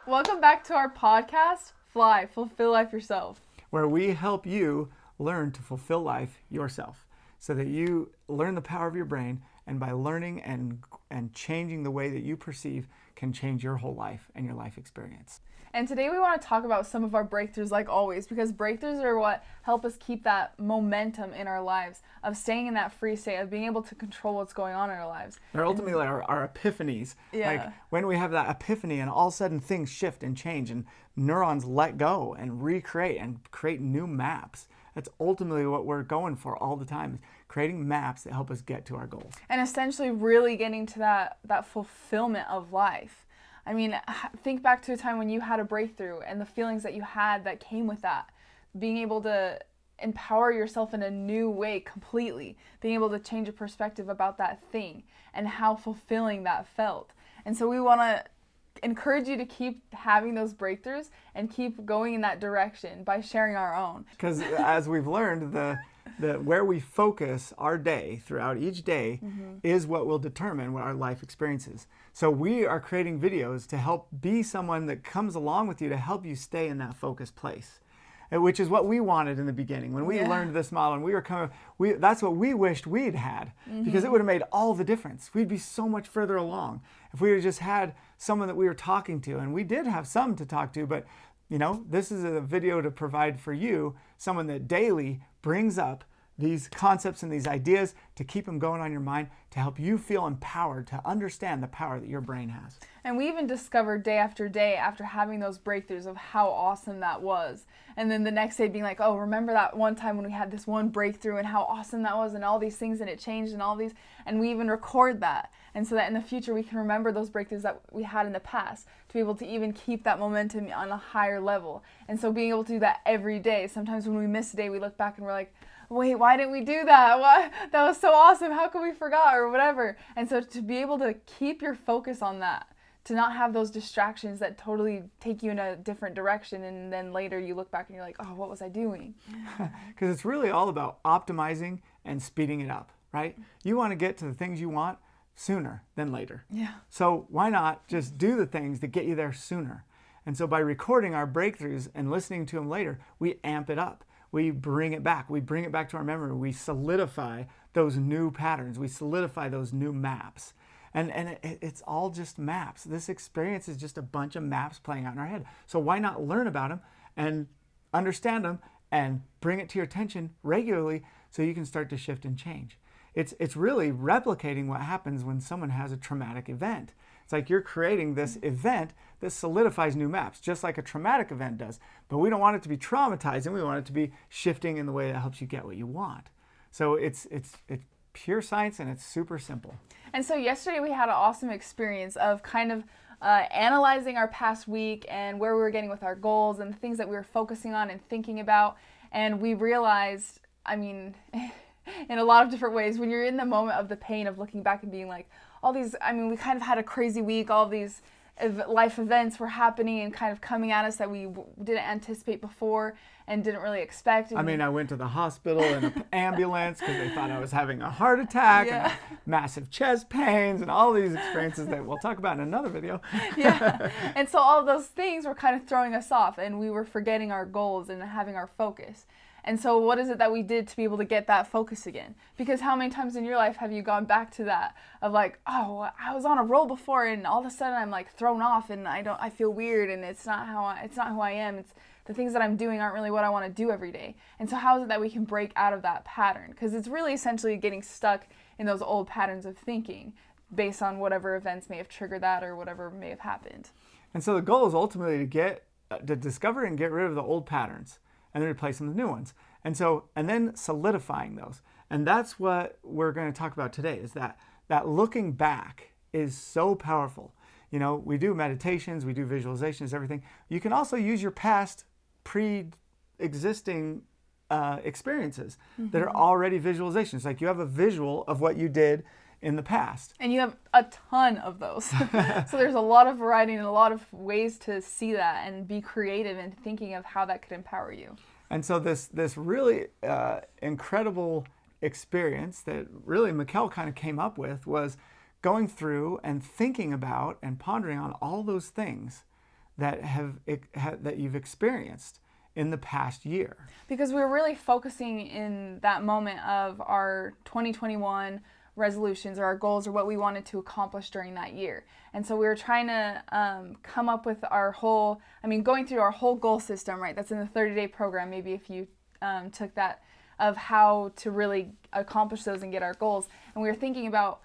Welcome back to our podcast, Fly, Fulfill Life Yourself. Where we help you learn to fulfill life yourself so that you learn the power of your brain, and by learning and changing the way that you perceive can change your whole life and your life experience. And today we want to talk about some of our breakthroughs, like always, because breakthroughs are what help us keep that momentum in our lives of staying in that free state, of being able to control what's going on in our lives. They're ultimately like our epiphanies. Yeah. Like when we have that epiphany and all of a sudden things shift and change and neurons let go and recreate and create new maps. That's ultimately what we're going for all the time, is creating maps that help us get to our goals. And essentially really getting to that fulfillment of life. I mean, think back to a time when you had a breakthrough and the feelings that you had that came with that. Being able to empower yourself in a new way completely. Being able to change your perspective about that thing and how fulfilling that felt. And so we want to encourage you to keep having those breakthroughs and keep going in that direction by sharing our own. Because as we've learned, the where we focus our day throughout each day is what will determine what our life experience is. So we are creating videos to help be someone that comes along with you to help you stay in that focused place, which is what we wanted in the beginning. When we learned this model and we were coming, that's what we wished we'd had, because it would have made all the difference. We'd be so much further along if we had just had someone that we were talking to. And we did have some to talk to, but you know, this is a video to provide for you someone that daily brings up these concepts and these ideas to keep them going on your mind, to help you feel empowered to understand the power that your brain has. And we even discovered day after day after having those breakthroughs of how awesome that was. And then the next day being like, oh, remember that one time when we had this one breakthrough and how awesome that was and all these things and it changed and all these. And we even record that. And so that in the future we can remember those breakthroughs that we had in the past to be able to even keep that momentum on a higher level. And so being able to do that every day. Sometimes when we miss a day, we look back and we're like, wait, why didn't we do that? What? That was so awesome. How could we forgot or whatever? And so to be able to keep your focus on that, to not have those distractions that totally take you in a different direction, and then later you look back and you're like, oh, what was I doing? Because it's really all about optimizing and speeding it up, right? You want to get to the things you want sooner than later. Yeah. So why not just do the things that get you there sooner? And so by recording our breakthroughs and listening to them later, we amp it up. We bring it back. We bring it back to our memory. We solidify those new patterns. We solidify those new maps. And it's all just maps. This experience is just a bunch of maps playing out in our head. So why not learn about them and understand them and bring it to your attention regularly so you can start to shift and change? It's really replicating what happens when someone has a traumatic event. It's like you're creating this event that solidifies new maps, just like a traumatic event does. But we don't want it to be traumatizing. We want it to be shifting in the way that helps you get what you want. So it's pure science, and it's super simple. And so yesterday we had an awesome experience of kind of analyzing our past week and where we were getting with our goals and the things that we were focusing on and thinking about. And we realized, I mean, in a lot of different ways, when you're in the moment of the pain of looking back and being like, all these, I mean, we kind of had a crazy week, all of these life events were happening and kind of coming at us that we didn't anticipate before and didn't really expect. I mean, I went to the hospital in an ambulance because they thought I was having a heart attack and massive chest pains and all these experiences that we'll talk about in another video. Yeah. And so all of those things were kind of throwing us off, and we were forgetting our goals and having our focus. And so what is it that we did to be able to get that focus again? Because how many times in your life have you gone back to that of like, oh, I was on a roll before and all of a sudden I'm like thrown off and I feel weird and it's not who I am. It's the things that I'm doing aren't really what I want to do every day. And so how is it that we can break out of that pattern? Because it's really essentially getting stuck in those old patterns of thinking based on whatever events may have triggered that or whatever may have happened. And so the goal is ultimately to discover and get rid of the old patterns and then replace them with new ones. And then solidifying those. And that's what we're going to talk about today, is that looking back is so powerful. You know, we do meditations, we do visualizations, everything. You can also use your past pre-existing experiences that are already visualizations. Like you have a visual of what you did in the past. And you have a ton of those. So there's a lot of variety and a lot of ways to see that and be creative in thinking of how that could empower you. And so this really incredible experience that really McKelle kind of came up with was going through and thinking about and pondering on all those things that you've experienced in the past year. Because we were really focusing in that moment of our 2021 resolutions or our goals or what we wanted to accomplish during that year. And so we were trying to come up with our whole, going through our whole goal system, right? That's in the 30-day program. Maybe if you took that, of how to really accomplish those and get our goals. And we were thinking about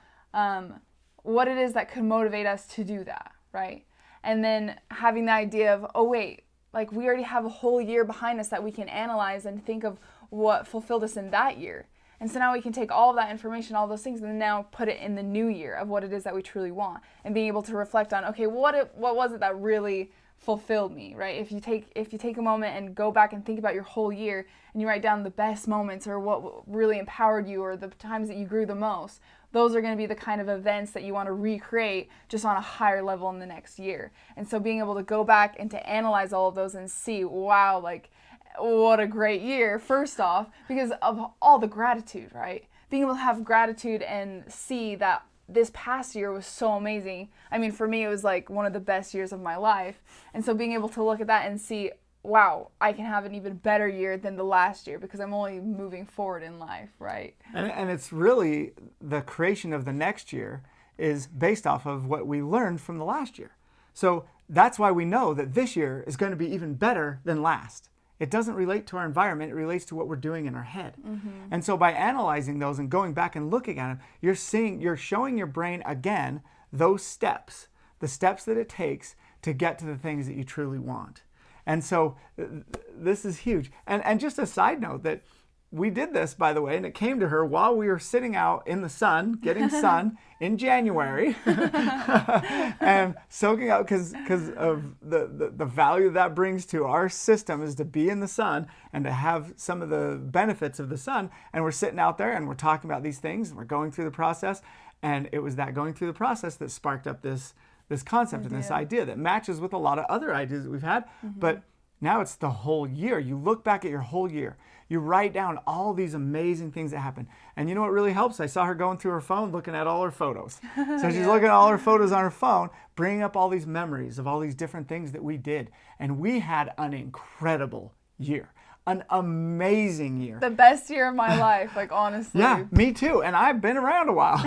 what it is that could motivate us to do that, right? And then having the idea of, oh wait, like we already have a whole year behind us that we can analyze and think of what fulfilled us in that year. And so now we can take all of that information, all those things, and now put it in the new year of what it is that we truly want, and being able to reflect on, okay, what was it that really fulfilled me, right? If you take a moment and go back and think about your whole year, and you write down the best moments or what really empowered you or the times that you grew the most, those are going to be the kind of events that you want to recreate just on a higher level in the next year. And so being able to go back and to analyze all of those and see, wow, like what a great year, first off, because of all the gratitude, right? Being able to have gratitude and see that this past year was so amazing. For me, it was like one of the best years of my life. And so being able to look at that and see, wow, I can have an even better year than the last year because I'm only moving forward in life, right? And it's really the creation of the next year is based off of what we learned from the last year. So that's why we know that this year is going to be even better than last. It doesn't relate to our environment. It relates to what we're doing in our head. Mm-hmm. And so by analyzing those and going back and looking at them, you're showing your brain again those steps, the steps that it takes to get to the things that you truly want. And so this is huge. And just a side note that we did this, by the way, and it came to her while we were sitting out in the sun, getting sun in January, and soaking out because of the value that brings to our system is to be in the sun and to have some of the benefits of the sun. And we're sitting out there and we're talking about these things and we're going through the process. And it was that going through the process that sparked up this concept and this idea that matches with a lot of other ideas that we've had. Mm-hmm. But now it's the whole year. You look back at your whole year. You write down all these amazing things that happen. And you know what really helps? I saw her going through her phone, looking at all her photos. So she's looking at all her photos on her phone, bringing up all these memories of all these different things that we did. And we had an incredible year. An amazing year. The best year of my life, like honestly. Yeah, me too. And I've been around a while.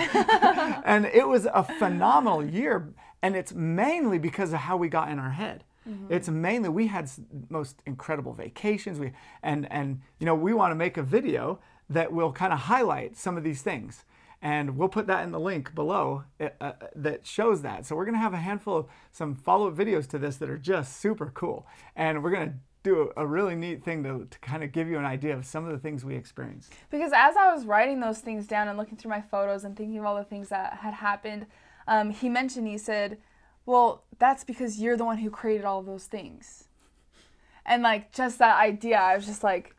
And it was a phenomenal year. And it's mainly because of how we got in our head. Mm-hmm. It's mainly, we had most incredible vacations. We want to make a video that will kind of highlight some of these things. And we'll put that in the link below that shows that. So we're going to have a handful of some follow-up videos to this that are just super cool. And we're going to do a really neat thing to kind of give you an idea of some of the things we experienced. Because as I was writing those things down and looking through my photos and thinking of all the things that had happened, he said, well, that's because you're the one who created all of those things. And like just that idea, I was just like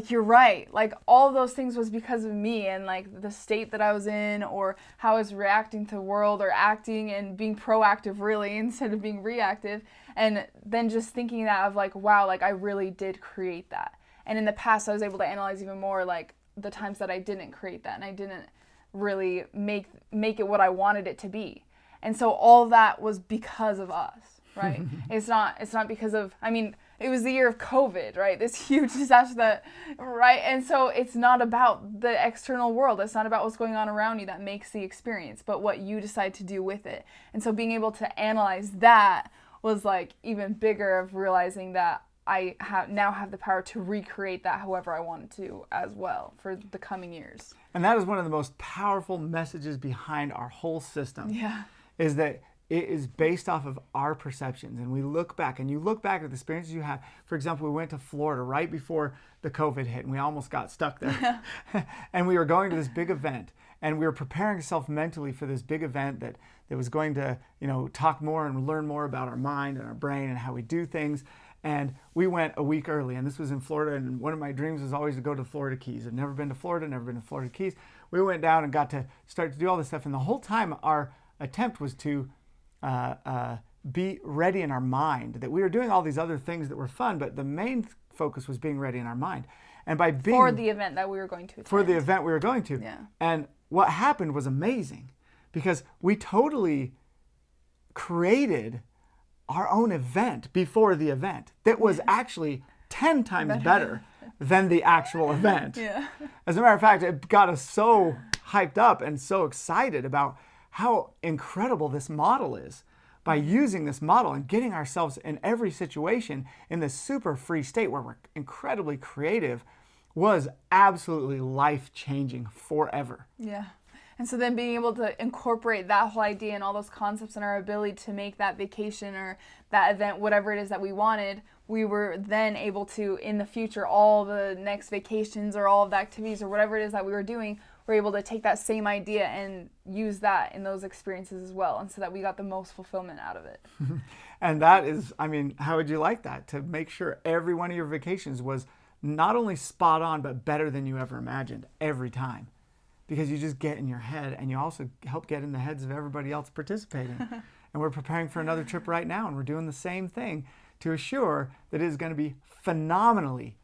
you're right. Like all of those things was because of me and like the state that I was in or how I was reacting to the world or acting and being proactive really instead of being reactive. And then just thinking that of like, wow, like I really did create that. And in the past, I was able to analyze even more like the times that I didn't create that and I didn't really make it what I wanted it to be. And so all that was because of us, right? It's not because of, it was the year of COVID, right? This huge disaster right? And so it's not about the external world. It's not about what's going on around you that makes the experience, but what you decide to do with it. And so being able to analyze that was like even bigger of realizing that I now have the power to recreate that however I wanted to as well for the coming years. And that is one of the most powerful messages behind our whole system. Yeah. Is that it is based off of our perceptions. And we look back, and you look back at the experiences you had. For example, we went to Florida right before the COVID hit, and we almost got stuck there. And we were going to this big event, and we were preparing ourselves mentally for this big event that was going to, talk more and learn more about our mind and our brain and how we do things. And we went a week early, and this was in Florida, and one of my dreams was always to go to Florida Keys. I've never been to Florida, never been to Florida Keys. We went down and got to start to do all this stuff, and the whole time our attempt was to be ready in our mind, that we were doing all these other things that were fun, but the main focus was being ready in our mind. And by being for the event that we were going to attend. For the event we were going to. Yeah. And what happened was amazing because we totally created our own event before the event that was actually 10 times better than the actual event. Yeah. As a matter of fact, it got us so hyped up and so excited about how incredible this model is. By using this model and getting ourselves in every situation in this super free state where we're incredibly creative was absolutely life-changing forever. Yeah. And so then being able to incorporate that whole idea and all those concepts and our ability to make that vacation or that event, whatever it is that we wanted, we were then able to, in the future, all the next vacations or all of the activities or whatever it is that we were doing, we're able to take that same idea and use that in those experiences as well. And so that we got the most fulfillment out of it. And that is, I mean, how would you like that? To make sure every one of your vacations was not only spot on, but better than you ever imagined every time. Because you just get in your head and you also help get in the heads of everybody else participating. And we're preparing for another trip right now and we're doing the same thing to assure that it is going to be phenomenally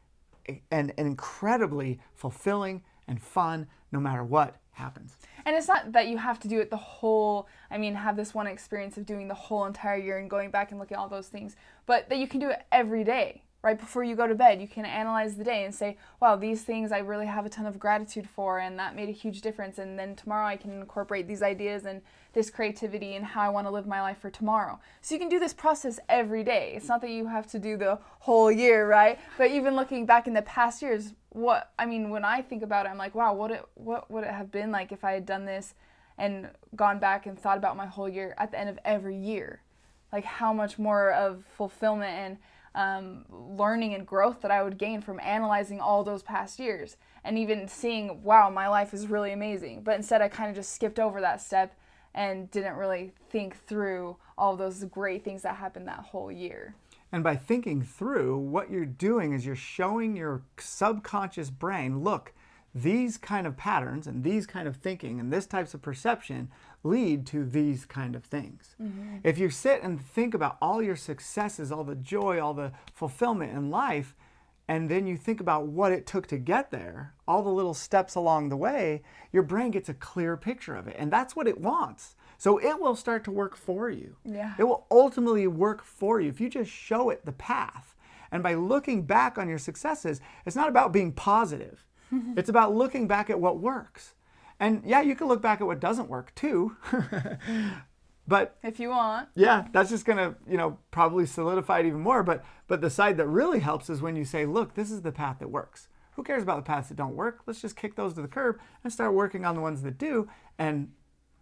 and incredibly fulfilling and fun no matter what happens. And it's not that you have to do it the whole, have this one experience of doing the whole entire year and going back and looking at all those things, but that you can do it every day. Right before you go to bed, you can analyze the day and say, wow, these things I really have a ton of gratitude for, and that made a huge difference. And then tomorrow I can incorporate these ideas and this creativity and how I want to live my life for tomorrow. So you can do this process every day. It's not that you have to do the whole year, right? But even looking back in the past years, when I think about it, I'm like, wow, what would it have been like if I had done this and gone back and thought about my whole year at the end of every year? Like how much more of fulfillment and learning and growth that I would gain from analyzing all those past years and even seeing, wow, my life is really amazing. But instead I kind of just skipped over that step and didn't really think through all those great things that happened that whole year. And by thinking through, what you're doing is you're showing your subconscious brain, look, these kind of patterns and these kind of thinking and this types of perception lead to these kind of things. Mm-hmm. If you sit and think about all your successes, all the joy, all the fulfillment in life, and then you think about what it took to get there, all the little steps along the way, your brain gets a clear picture of it. And that's what it wants. So it will start to work for you. Yeah. It will ultimately work for you if you just show it the path. And by looking back on your successes, it's not about being positive. It's about looking back at what works. And yeah, you can look back at what doesn't work too. But if you want. Yeah, that's just going to, probably solidify it even more. But the side that really helps is when you say, look, this is the path that works. Who cares about the paths that don't work? Let's just kick those to the curb and start working on the ones that do, and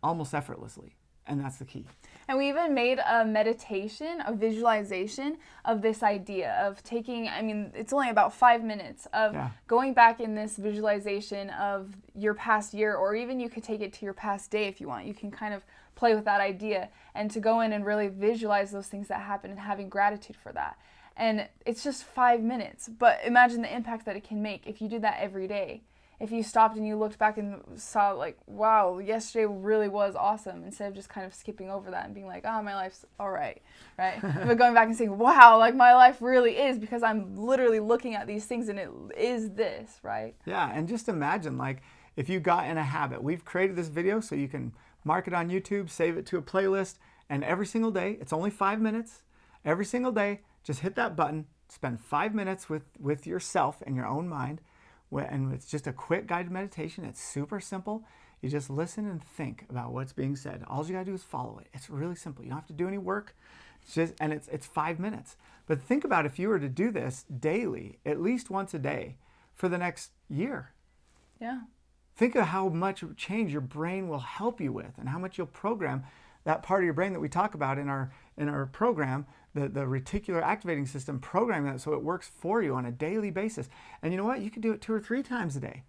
almost effortlessly. And that's the key. And we even made a meditation, a visualization of this idea of taking, it's only about 5 minutes of going back in this visualization of your past year, or even you could take it to your past day if you want. You can kind of play with that idea and to go in and really visualize those things that happen and having gratitude for that. And it's just 5 minutes, but imagine the impact that it can make if you do that every day. If you stopped and you looked back and saw like, wow, yesterday really was awesome, instead of just kind of skipping over that and being like, oh, my life's all right, right? But going back and saying, wow, like my life really is, because I'm literally looking at these things and it is this, right? Yeah, and just imagine like if you got in a habit. We've created this video so you can mark it on YouTube, save it to a playlist, and every single day, it's only 5 minutes, every single day, just hit that button, spend 5 minutes with yourself in your own mind. And it's just a quick guided meditation. It's super simple. You just listen and think about what's being said. All you gotta do is follow it. It's really simple. You don't have to do any work. It's 5 minutes. But think about if you were to do this daily, at least once a day, for the next year. Yeah. Think of how much change your brain will help you with, and how much you'll program that part of your brain that we talk about in our program, the reticular activating system, programming that so it works for you on a daily basis. And you know what? You could do it 2 or 3 times a day.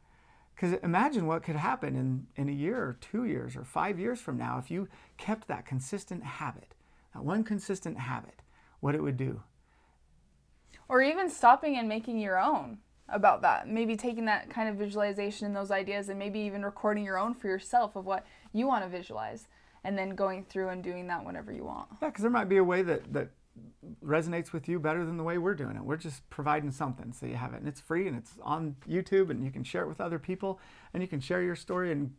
Because imagine what could happen in a year or 2 years or 5 years from now if you kept that consistent habit, that one consistent habit, what it would do. Or even stopping and making your own about that. Maybe taking that kind of visualization and those ideas and maybe even recording your own for yourself of what you want to visualize, and then going through and doing that whenever you want. Yeah, because there might be a way that resonates with you better than the way we're doing it. We're just providing something so you have it. And it's free and it's on YouTube and you can share it with other people and you can share your story and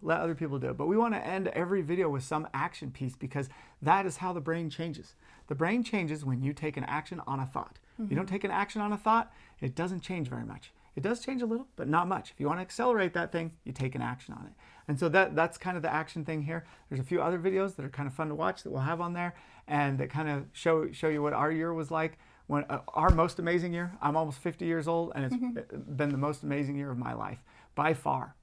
let other people do it. But we want to end every video with some action piece, because that is how the brain changes. The brain changes when you take an action on a thought. You don't take an action on a thought, it doesn't change very much. It does change a little, but not much. If you want to accelerate that thing, you take an action on it. And so that's kind of the action thing here. There's a few other videos that are kind of fun to watch that we'll have on there, and that kind of show you what our year was like. When our most amazing year, I'm almost 50 years old, and it's been the most amazing year of my life. By far.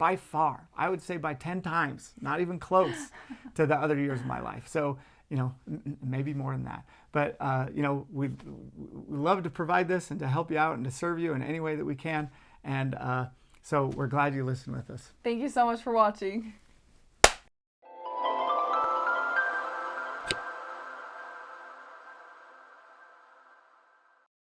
I would say by 10 times, not even close to the other years of my life. So, maybe more than that. But, we love to provide this and to help you out and to serve you in any way that we can. And so we're glad you listened with us. Thank you so much for watching.